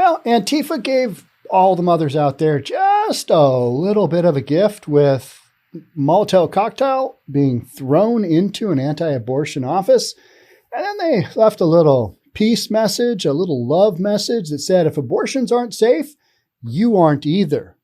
Well, Antifa gave all the mothers out there just a little bit of a gift with Molotov cocktail being thrown into an anti-abortion office. And then they left a little peace message, a little love message that said, if abortions aren't safe, you aren't either.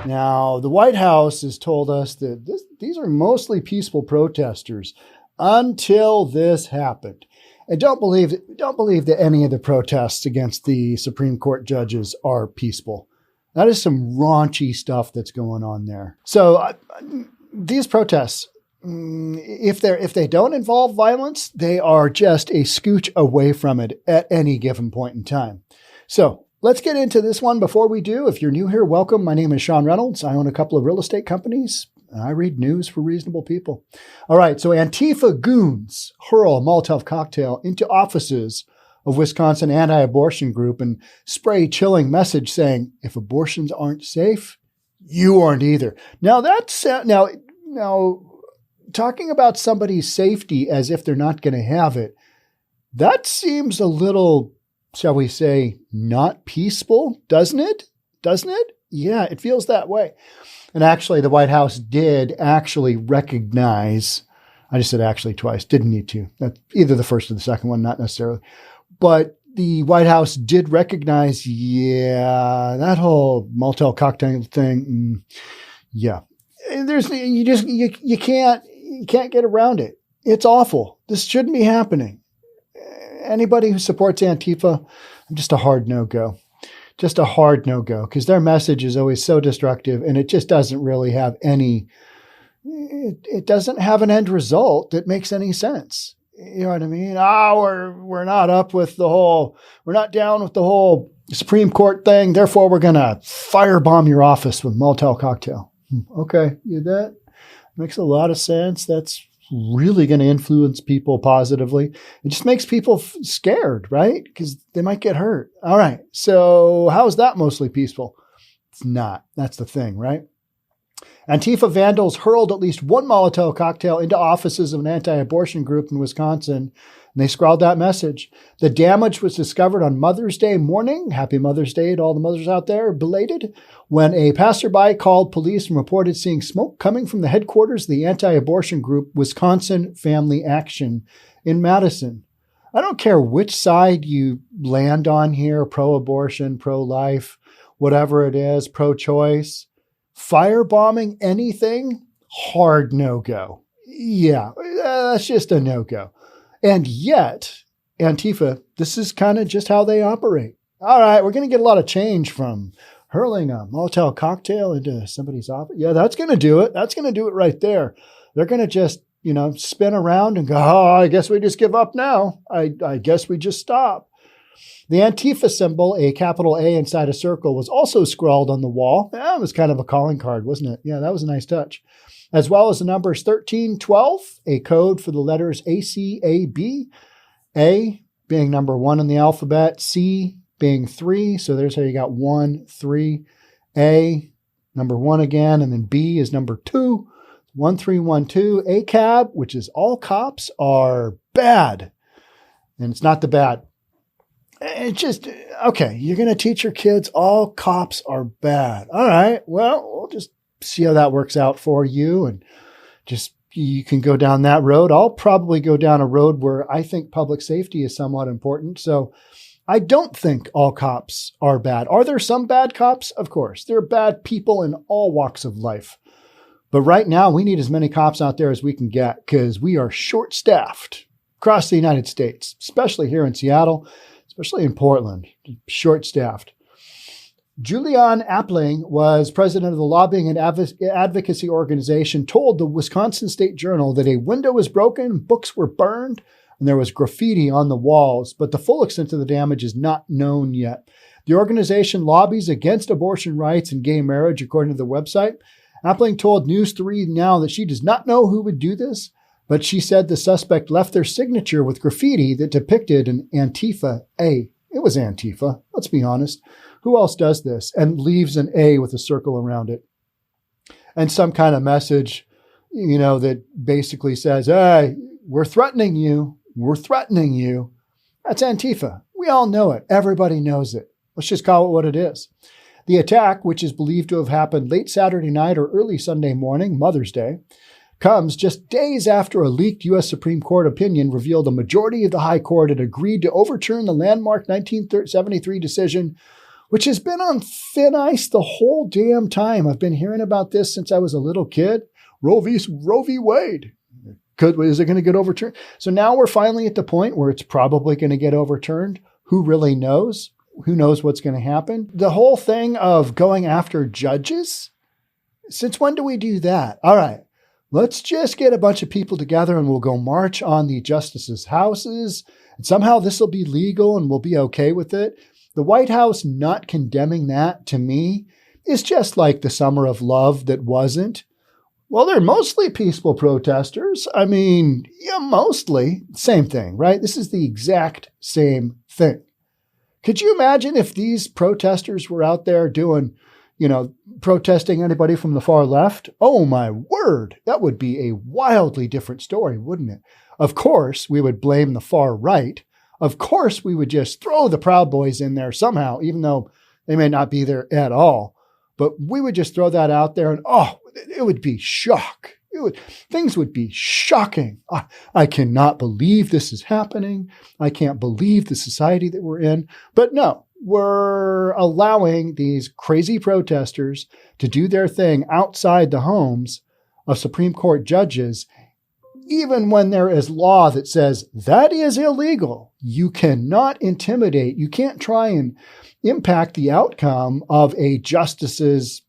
Now, the White House has told us that these are mostly peaceful protesters until this happened. And don't believe that any of the protests against the Supreme Court judges are peaceful. That is some raunchy stuff that's going on there. So these protests, if they don't involve violence, they are just a scooch away from it at any given point in time. So let's get into this one. Before we do, if you're new here, welcome. My name is Sean Reynolds. I own a couple of real estate companies. I read news for reasonable people. All right, so Antifa goons hurl a Molotov cocktail into offices of Wisconsin anti-abortion group and spray chilling message saying, if abortions aren't safe, you aren't either. Now that's now talking about somebody's safety as if they're not going to have it, that seems a little, shall we say, not peaceful, doesn't it? Doesn't it? Yeah, it feels that way. And actually, the White House did actually recognize, I just said actually twice, didn't need to. That's either the first or the second one, not necessarily. But the White House did recognize, yeah, that whole Molotov cocktail thing, yeah. You can't get around it. It's awful. This shouldn't be happening. Anybody who supports Antifa, I'm just a hard no-go. Just a hard no-go, because their message is always so destructive, and it just doesn't really have it doesn't have an end result that makes any sense. You know what I mean? We're not we're not down with the whole Supreme Court thing, therefore we're going to firebomb your office with Molotov cocktail. Okay, that makes a lot of sense. That's really going to influence people positively. It just makes people scared, right? Because they might get hurt. All right. So how is that mostly peaceful? It's not. That's the thing, right? Antifa vandals hurled at least one Molotov cocktail into offices of an anti-abortion group in Wisconsin, and they scrawled that message. The damage was discovered on Mother's Day morning. Happy Mother's Day to all the mothers out there, belated, when a passerby called police and reported seeing smoke coming from the headquarters of the anti-abortion group Wisconsin Family Action in Madison. I don't care which side you land on here, pro-abortion, pro-life, whatever it is, pro-choice. Firebombing anything, hard no-go. Yeah, that's just a no-go. And yet, Antifa, this is kind of just how they operate. All right, we're going to get a lot of change from hurling a Molotov cocktail into somebody's office. Yeah, that's going to do it. That's going to do it right there. They're going to just, spin around and go, I guess we just give up now. I guess we just stop. The Antifa symbol, a capital A inside a circle, was also scrawled on the wall. That was kind of a calling card, wasn't it? Yeah, that was a nice touch. As well as the numbers 1312, a code for the letters ACAB, A being number 1 in the alphabet, C being 3. So there's how you got 1, 3, A, number 1 again, and then B is number 2, 1312, ACAB, which is all cops are bad. And it's not the bad. It's just, okay, you're going to teach your kids all cops are bad. All right, well, we'll just see how that works out for you, and just you can go down that road. I'll probably go down a road where I think public safety is somewhat important. So I don't think all cops are bad. Are there some bad cops? Of course. There are bad people in all walks of life. But right now, we need as many cops out there as we can get, because we are short-staffed across the United States, especially here in Seattle, especially in Portland, short-staffed. Julianne Appling was president of the lobbying and advocacy organization, told the Wisconsin State Journal that a window was broken, books were burned, and there was graffiti on the walls, but the full extent of the damage is not known yet. The organization lobbies against abortion rights and gay marriage, according to the website. Appling told News 3 Now that she does not know who would do this, but she said the suspect left their signature with graffiti that depicted an Antifa A. It was Antifa, let's be honest. Who else does this? And leaves an A with a circle around it. and some kind of message, that basically says, hey, we're threatening you. We're threatening you. That's Antifa. We all know it. Everybody knows it. Let's just call it what it is. The attack, which is believed to have happened late Saturday night or early Sunday morning, Mother's Day, comes just days after a leaked U.S. Supreme Court opinion revealed a majority of the High Court had agreed to overturn the landmark 1973 decision, which has been on thin ice the whole damn time. I've been hearing about this since I was a little kid. Roe v. Wade. Is it going to get overturned? So now we're finally at the point where it's probably going to get overturned. Who really knows? Who knows what's going to happen? The whole thing of going after judges, since when do we do that? All right, let's just get a bunch of people together and we'll go march on the justices' houses. And somehow this will be legal and we'll be okay with it. The White House not condemning that, to me, is just like the summer of love that wasn't. Well, they're mostly peaceful protesters. I mean, yeah, mostly. Same thing, right? This is the exact same thing. Could you imagine if these protesters were out there doing, protesting anybody from the far left? Oh, my word. That would be a wildly different story, wouldn't it? Of course, we would blame the far right. Of course, we would just throw the Proud Boys in there somehow, even though they may not be there at all. But we would just throw that out there and, it would be shock. Things would be shocking. I cannot believe this is happening. I can't believe the society that we're in. But no, we're allowing these crazy protesters to do their thing outside the homes of Supreme Court judges, even when there is law that says that is illegal. You cannot intimidate. You can't try and impact the outcome of a justice's,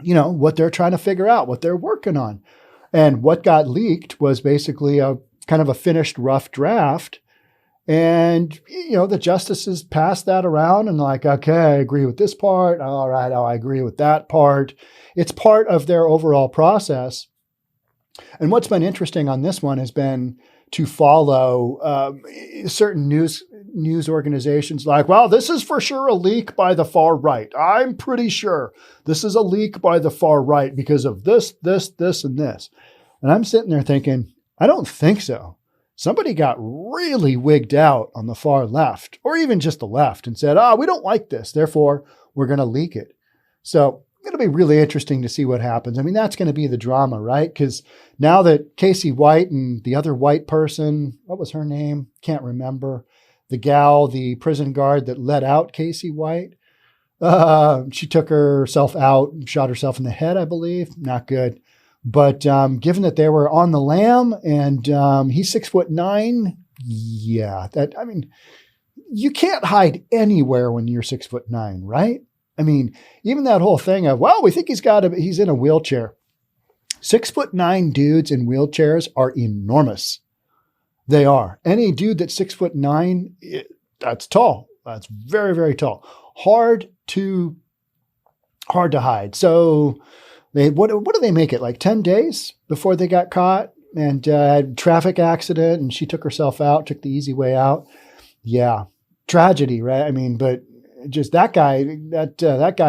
what they're trying to figure out, what they're working on. And what got leaked was basically a kind of a finished rough draft. And, the justices passed that around and like, okay, I agree with this part. All right, I agree with that part. It's part of their overall process. And what's been interesting on this one has been to follow certain news organizations like, well, this is for sure a leak by the far right. I'm pretty sure this is a leak by the far right because of this, and this. And I'm sitting there thinking, I don't think so. Somebody got really wigged out on the far left, or even just the left, and said, we don't like this. Therefore, we're going to leak it. So it'll be really interesting to see what happens. I mean, that's going to be the drama, right? Because now that Casey White and the other white person, what was her name? Can't remember. The gal, the prison guard that let out Casey White, she took herself out, shot herself in the head, I believe. Not good. But given that they were on the lam and he's 6'9", yeah, you can't hide anywhere when you're 6'9", right? I mean, even that whole thing of, well, we think he's in a wheelchair. 6'9" dudes in wheelchairs are enormous. They are. Any dude that's 6'9", that's tall. That's very, very tall. Hard to hide. So what do they make it? Like 10 days before they got caught and had a traffic accident and she took herself out, took the easy way out. Yeah. Tragedy, right? I mean, but just that guy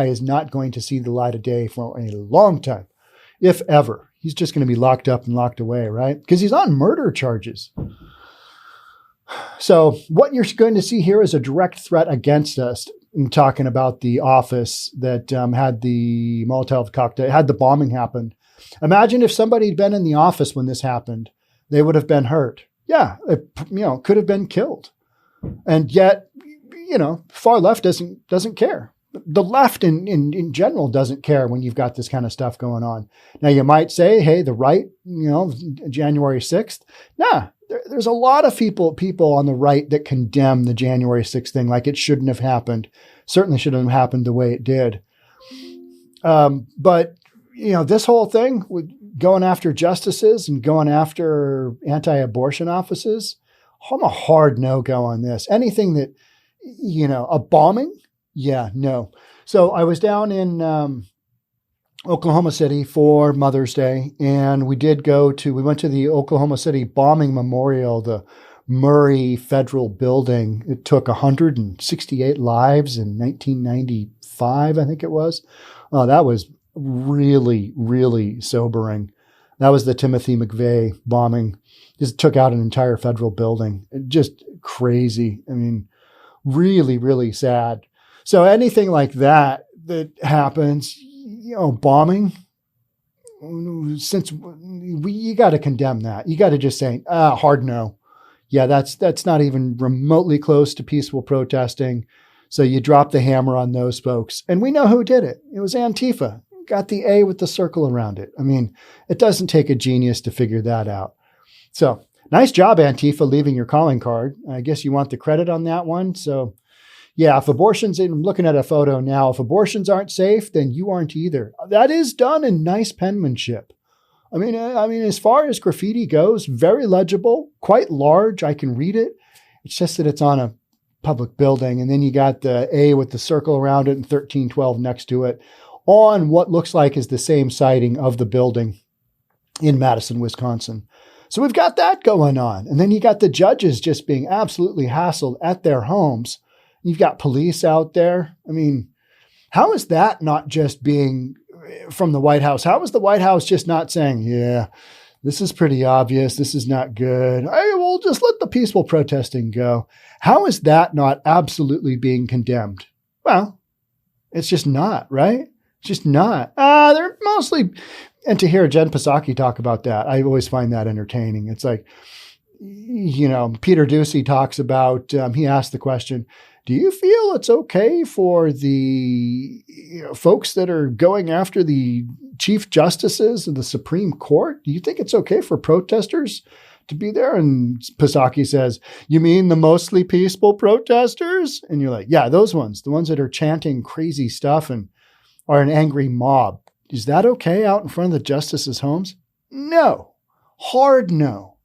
is not going to see the light of day for a long time, if ever. He's just going to be locked up and locked away, right? Because he's on murder charges. So what you're going to see here is a direct threat against us. I'm talking about the office that had the Molotov cocktail, had the bombing happen. Imagine if somebody had been in the office when this happened, they would have been hurt. Yeah, could have been killed. And yet, far left doesn't care. The left in general doesn't care when you've got this kind of stuff going on. Now you might say, hey, the right, January 6th. Nah, there's a lot of people on the right that condemn the January 6th thing like it shouldn't have happened. Certainly shouldn't have happened the way it did. But, this whole thing with going after justices and going after anti-abortion offices, I'm a hard no-go on this. Anything that, a bombing? Yeah, no. So I was down in Oklahoma City for Mother's Day, and we went to the Oklahoma City bombing memorial, the Murray Federal Building. It took 168 lives in 1995, I think it was. Oh, that was really, really sobering. That was the Timothy McVeigh bombing. Just took out an entire federal building. Just crazy. I mean, really, really sad. So anything like that happens, bombing, you got to condemn that. You got to just say, hard no. Yeah, that's not even remotely close to peaceful protesting. So you drop the hammer on those folks. And we know who did it. It was Antifa. Got the A with the circle around it. I mean, it doesn't take a genius to figure that out. So nice job, Antifa, leaving your calling card. I guess you want the credit on that one. So yeah, if abortions, I'm looking at a photo now, if abortions aren't safe, then you aren't either. That is done in nice penmanship. I mean, as far as graffiti goes, very legible, quite large. I can read it. It's just that it's on a public building. And then you got the A with the circle around it and 1312 next to it on what looks like is the same siding of the building in Madison, Wisconsin. So we've got that going on. And then you got the judges just being absolutely hassled at their homes. You've got police out there. I mean, how is that not just being from the White House? How is the White House just not saying, yeah, this is pretty obvious. This is not good. Hey, we'll just let the peaceful protesting go. How is that not absolutely being condemned? Well, it's just not, right? It's just not. They're mostly, and to hear Jen Psaki talk about that, I always find that entertaining. It's like, Peter Doocy talks about, he asked the question, do you feel it's okay for the folks that are going after the chief justices of the Supreme Court? Do you think it's okay for protesters to be there? And Psaki says, you mean the mostly peaceful protesters? And you're like, yeah, those ones, the ones that are chanting crazy stuff and are an angry mob. Is that okay out in front of the justices' homes? No. Hard no.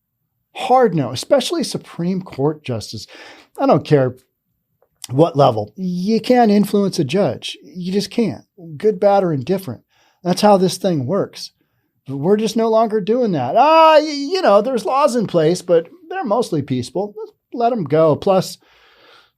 Hard no, especially Supreme Court justice. I don't care what level. You can't influence a judge. You just can't. Good, bad, or indifferent. That's how this thing works. But we're just no longer doing that. There's laws in place, but they're mostly peaceful. Let them go. Plus,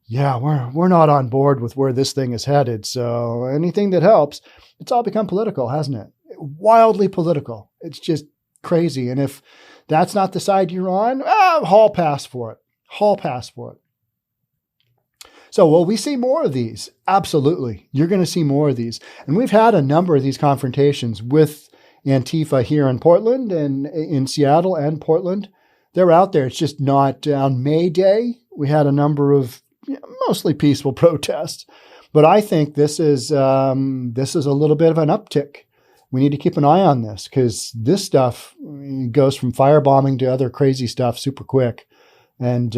yeah, we're not on board with where this thing is headed. So anything that helps, it's all become political, hasn't it? Wildly political. It's just crazy. And if that's not the side you're on, hall pass for it. Hall pass for it. So will we see more of these? Absolutely. You're going to see more of these. And we've had a number of these confrontations with Antifa here in Portland and in Seattle and Portland. They're out there. It's just not on May Day. We had a number of mostly peaceful protests. But I think this is a little bit of an uptick. We need to keep an eye on this because this stuff goes from firebombing to other crazy stuff super quick. And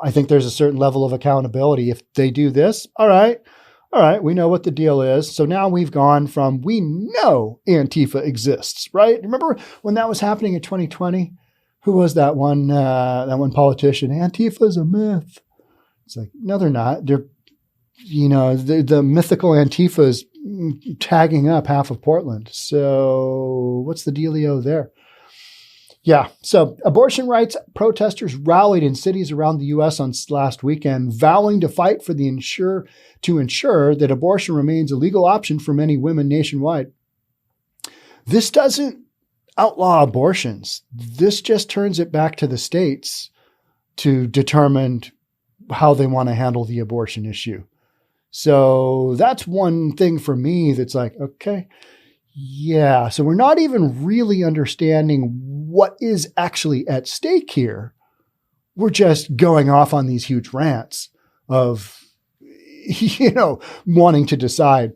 I think there's a certain level of accountability. If they do this, all right, we know what the deal is. So now we've gone from, we know Antifa exists, right? Remember when that was happening in 2020? Who was that one politician? Antifa is a myth. It's like, no, they're not. They're, the mythical Antifa is tagging up half of Portland. So what's the dealio there? Yeah. So abortion rights protesters rallied in cities around the U.S. on last weekend, vowing to fight to ensure that abortion remains a legal option for many women nationwide. This doesn't outlaw abortions. This just turns it back to the states to determine how they want to handle the abortion issue. So that's one thing for me that's like, okay, yeah. So we're not even really understanding what is actually at stake here. We're just going off on these huge rants of, wanting to decide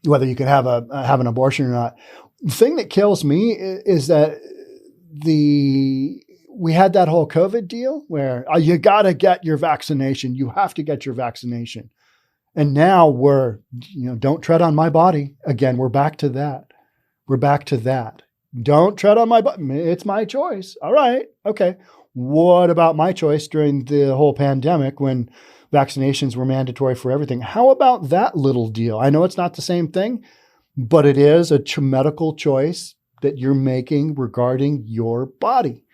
whether you can have an abortion or not. The thing that kills me is that we had that whole COVID deal where you got to get your vaccination. You have to get your vaccination. And now we're, don't tread on my body. Again, we're back to that. Don't tread on my body. It's my choice. All right. Okay. What about my choice during the whole pandemic when vaccinations were mandatory for everything? How about that little deal? I know it's not the same thing, but it is a medical choice that you're making regarding your body.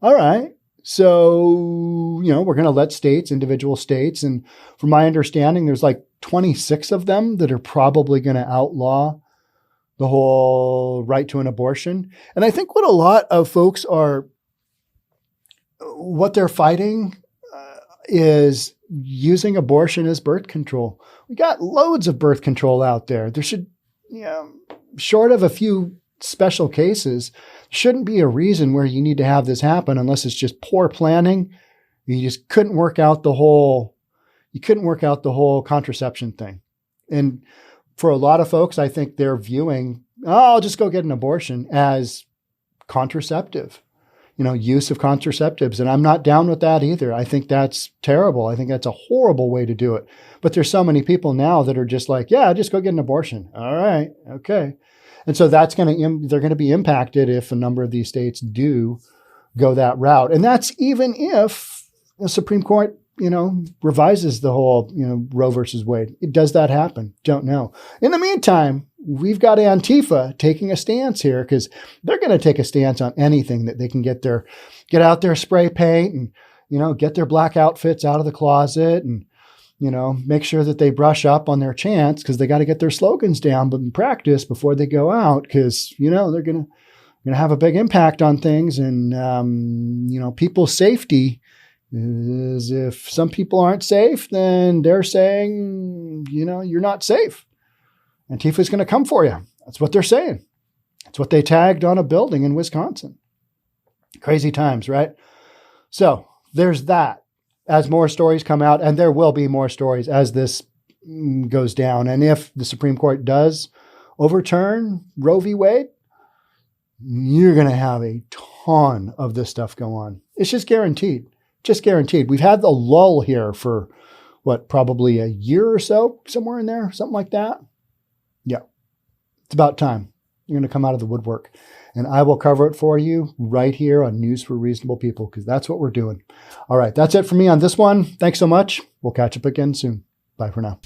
All right. So, we're going to let individual states, and from my understanding, there's like 26 of them that are probably going to outlaw the whole right to an abortion. And I think what a lot of folks what they're fighting is using abortion as birth control. We got loads of birth control out there. There should, short of a few special cases, shouldn't be a reason where you need to have this happen unless it's just poor planning. You just couldn't work out the whole contraception thing. And for a lot of folks, I think they're viewing, I'll just go get an abortion as contraceptive, use of contraceptives. And I'm not down with that either. I think that's terrible. I think that's a horrible way to do it. But there's so many people now that are just like, yeah, just go get an abortion. All right. Okay. And so they're going to be impacted if a number of these states do go that route. And that's even if the Supreme Court, revises the whole, Roe versus Wade. Does that happen? Don't know. In the meantime, we've got Antifa taking a stance here because they're going to take a stance on anything that they can get out their spray paint and, get their black outfits out of the closet and, make sure that they brush up on their chants because they got to get their slogans down but in practice before they go out because, they're going to have a big impact on things and, people's safety is if some people aren't safe, then they're saying, you're not safe. Antifa is going to come for you. That's what they're saying. That's what they tagged on a building in Wisconsin. Crazy times, right? So there's that. As more stories come out, and there will be more stories as this goes down. And if the Supreme Court does overturn Roe v. Wade, you're going to have a ton of this stuff go on. It's just guaranteed. Just guaranteed. We've had the lull here for probably a year or so, somewhere in there, something like that. Yeah, it's about time. You're going to come out of the woodwork. And I will cover it for you right here on News for Reasonable People, because that's what we're doing. All right, that's it for me on this one. Thanks so much. We'll catch up again soon. Bye for now.